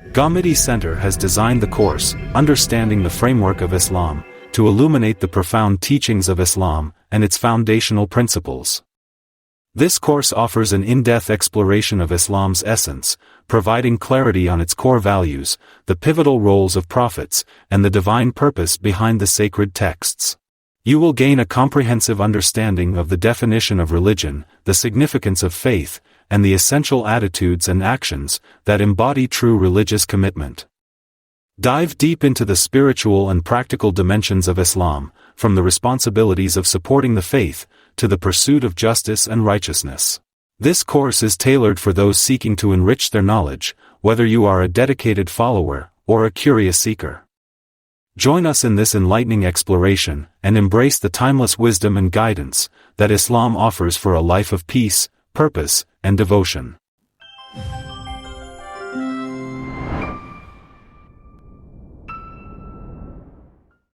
Ghamidi Center has designed the course, Understanding the Framework of Islam, to illuminate the profound teachings of Islam and its foundational principles. This course offers an in-depth exploration of Islam's essence, providing clarity on its core values, the pivotal roles of prophets, and the divine purpose behind the sacred texts. You will gain a comprehensive understanding of the definition of religion, the significance of faith, and the essential attitudes and actions that embody true religious commitment. Dive deep into the spiritual and practical dimensions of Islam, from the responsibilities of supporting the faith, to the pursuit of justice and righteousness. This course is tailored for those seeking to enrich their knowledge, whether you are a dedicated follower or a curious seeker. Join us in this enlightening exploration, and embrace the timeless wisdom and guidance that Islam offers for a life of peace, purpose, and devotion.